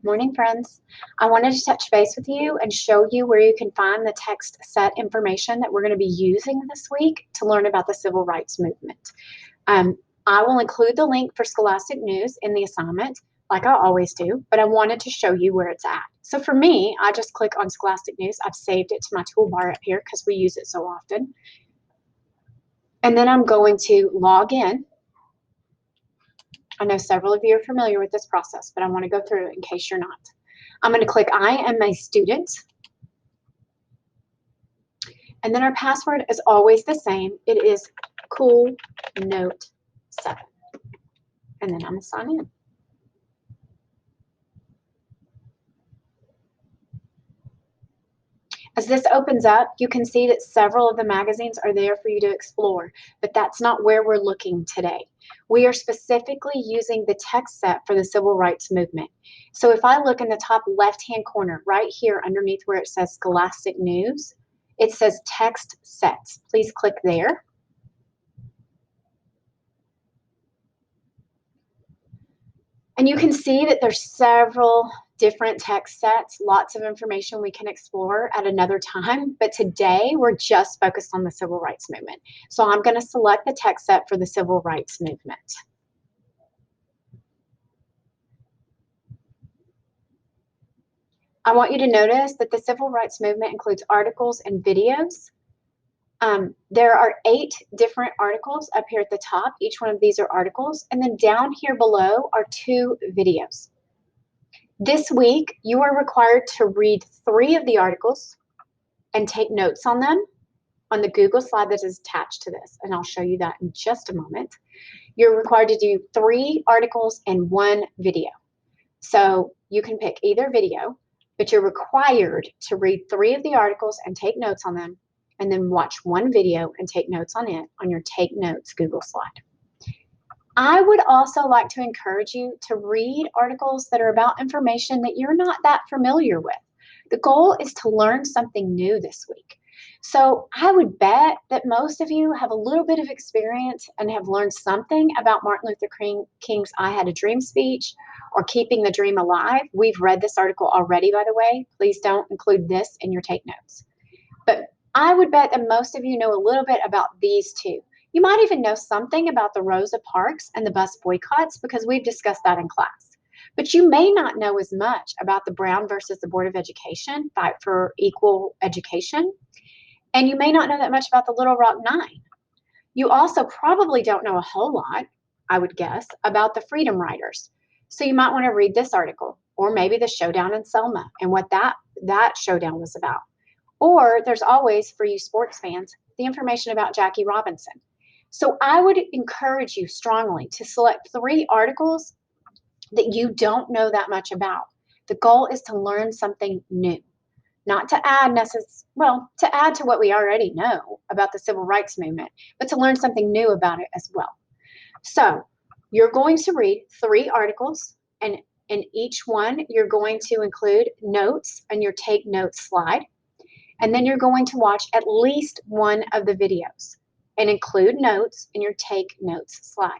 Morning, friends. I wanted to touch base with you and show you where you can find the text set information that we're going to be using this week to learn about the civil rights movement. I will include the link for Scholastic News in the assignment, like I always do, but I wanted to show you where it's at. So for me, I just click on Scholastic News. I've saved it to my toolbar up here because we use it so often. And then I'm going to log in. I know several of you are familiar with this process, but I want to go through it in case you're not. I'm going to click I am a student. And then our password is always the same. It is Cool Note 7. And then I'm going to sign in. As this opens up, you can see that several of the magazines are there for you to explore, but that's not where we're looking today. We are specifically using the text set for the civil rights movement. So if I look in the top left-hand corner, right here underneath where it says Scholastic News, it says text sets. Please click there. And you can see that there's several different text sets, lots of information we can explore at another time. But today we're just focused on the civil rights movement. So I'm going to select the text set for the civil rights movement. I want you to notice that the civil rights movement includes articles and videos. There are 8 different articles up here at the top. Each one of these are articles. And then down here below are 2 videos. This week, you are required to read 3 of the articles and take notes on them on the Google slide that is attached to this. And I'll show you that in just a moment. You're required to do 3 articles and 1 video. So you can pick either video, but you're required to read 3 of the articles and take notes on them, and then watch 1 video and take notes on it on your Take Notes Google slide. I would also like to encourage you to read articles that are about information that you're not that familiar with. The goal is to learn something new this week. So I would bet that most of you have a little bit of experience and have learned something about Martin Luther King's I Had a Dream speech or Keeping the Dream Alive. We've read this article already, by the way. Please don't include this in your take notes. But I would bet that most of you know a little bit about these 2. You might even know something about the Rosa Parks and the bus boycotts because we've discussed that in class. But you may not know as much about the Brown versus the Board of Education, fight for equal education. And you may not know that much about the Little Rock Nine. You also probably don't know a whole lot, I would guess, about the Freedom Riders. So you might want to read this article, or maybe the showdown in Selma and what that showdown was about. Or there's always, for you sports fans, the information about Jackie Robinson. So I would encourage you strongly to select 3 articles that you don't know that much about. The goal is to learn something new, not to add to add to what we already know about the civil rights movement, but to learn something new about it as well. So you're going to read 3 articles, and in each one, you're going to include notes on your Take Notes slide. And then you're going to watch at least 1 of the videos and include notes in your Take Notes slide.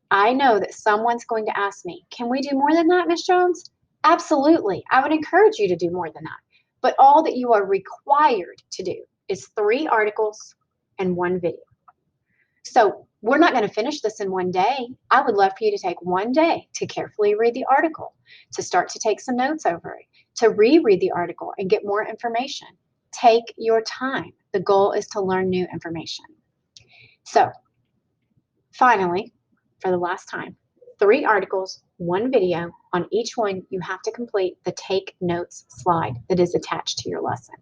I know that someone's going to ask me, can we do more than that, Ms. Jones? Absolutely. I would encourage you to do more than that. But all that you are required to do is 3 articles and 1 video. So we're not going to finish this in 1 day. I would love for you to take 1 day to carefully read the article, to start to take some notes over it, to reread the article and get more information. Take your time. The goal is to learn new information. So finally, for the last time, 3 articles, 1 video. On each one, you have to complete the Take Notes slide that is attached to your lesson.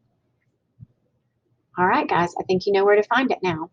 All right, guys, I think you know where to find it now.